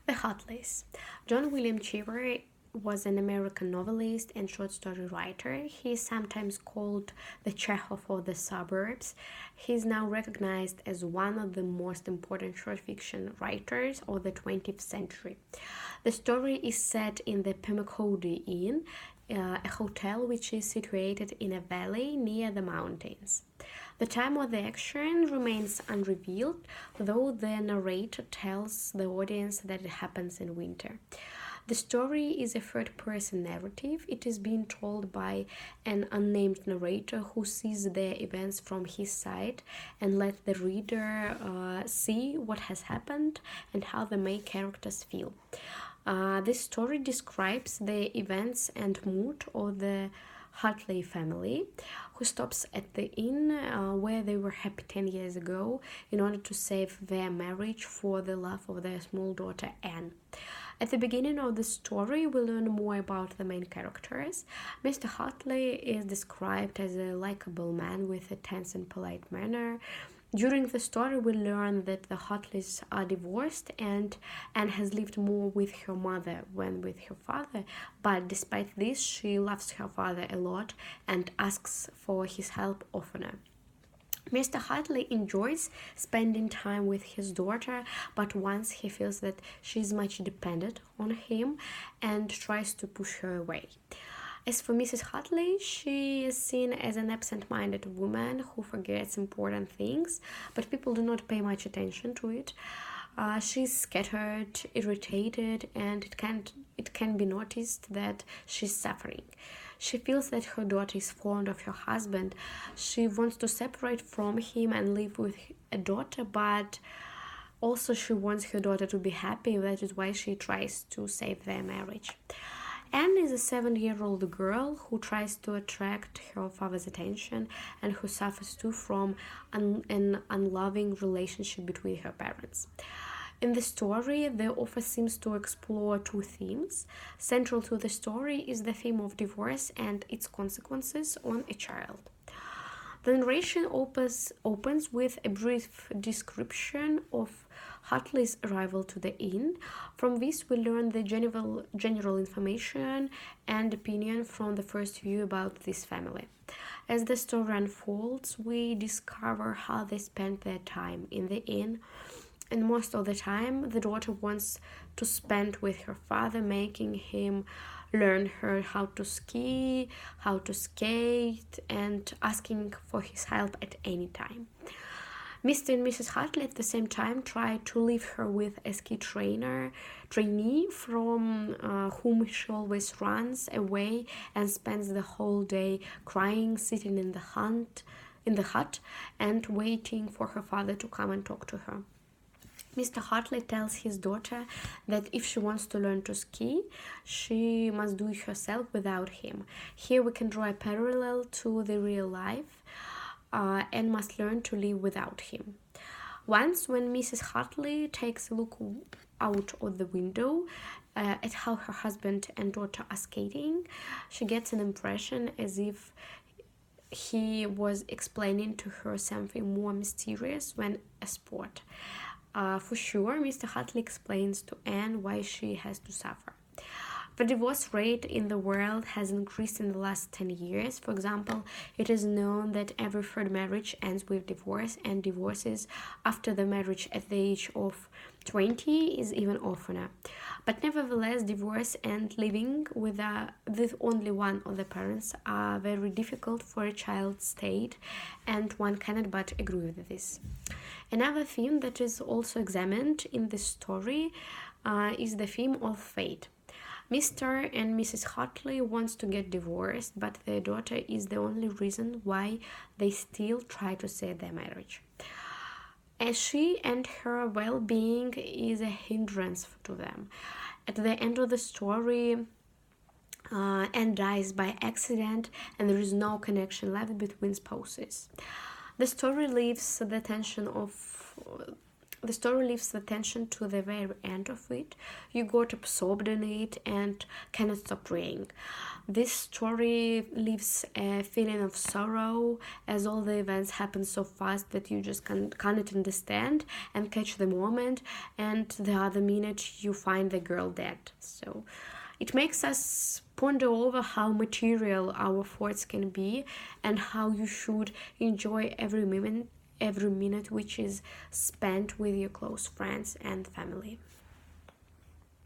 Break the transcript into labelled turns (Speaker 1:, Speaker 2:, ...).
Speaker 1: The Hartleys. John William Cheever was an American novelist and short story writer. He is sometimes called the Chekhov of the suburbs. He is now recognized as one of the most important short fiction writers of the 20th century. The story is set in the Pemacody Inn, a hotel which is situated in a valley near the mountains. The time of the action remains unrevealed, though the narrator tells the audience that it happens in winter. The story is a third-person narrative. It is being told by an unnamed narrator who sees the events from his side and lets the reader see what has happened and how the main characters feel. This story describes the events and mood of the Hartley family, who stops at the inn where they were happy 10 years ago in order to save their marriage for the love of their small daughter Anne. At the beginning of the story, we learn more about the main characters. Mr. Hartley is described as a likable man with a tense and polite manner. During the story, we learn that the Hartleys are divorced and Anne has lived more with her mother than with her father, but despite this, she loves her father a lot and asks for his help oftener. Mr. Hartley enjoys spending time with his daughter, but once he feels that she is much dependent on him and tries to push her away. As for Mrs. Hartley, she is seen as an absent-minded woman who forgets important things, but people do not pay much attention to it. She's scattered, irritated, and it can be noticed that she's suffering. She feels that her daughter is fond of her husband. She wants to separate from him and live with a daughter, but also she wants her daughter to be happy. That is why she tries to save their marriage. Anne is a 7-year-old girl who tries to attract her father's attention and who suffers too from an unloving relationship between her parents. In the story, the author seems to explore two themes. Central to the story is the theme of divorce and its consequences on a child. The narration opens with a brief description of Hartley's arrival to the inn. From this, we learn the general information and opinion from the first view about this family. As the story unfolds, we discover how they spent their time in the inn, and most of the time, the daughter wants to spend with her father, making him learn her how to ski, how to skate, and asking for his help at any time. Mr. and Mrs. Hartley at the same time try to leave her with a ski trainee from whom she always runs away and spends the whole day crying, sitting in the hut and waiting for her father to come and talk to her. Mr. Hartley tells his daughter that if she wants to learn to ski, she must do it herself without him. Here we can draw a parallel to the real life and must learn to live without him. Once, when Mrs. Hartley takes a look out of the window at how her husband and daughter are skating, she gets an impression as if he was explaining to her something more mysterious than a sport. For sure, Mr. Hartley explains to Anne why she has to suffer. The divorce rate in the world has increased in the last 10 years. For example, it is known that every third marriage ends with divorce, and divorces after the marriage at the age of 20 is even oftener. But nevertheless, divorce and living with only one of the parents are very difficult for a child's state, and one cannot but agree with this. Another theme that is also examined in this story is the theme of fate. Mr. and Mrs. Hartley wants to get divorced, but their daughter is the only reason why they still try to save their marriage. As she and her well-being is a hindrance to them. At the end of the story, Anne dies by accident and there is no connection left between spouses. The story leaves the tension of The story leaves the tension to the very end of it. You got absorbed in it and cannot stop reading. This story leaves a feeling of sorrow as all the events happen so fast that you just cannot understand and catch the moment, and the other minute you find the girl dead. So it makes us ponder over how material our thoughts can be and how you should enjoy every minute which is spent with your close friends and family.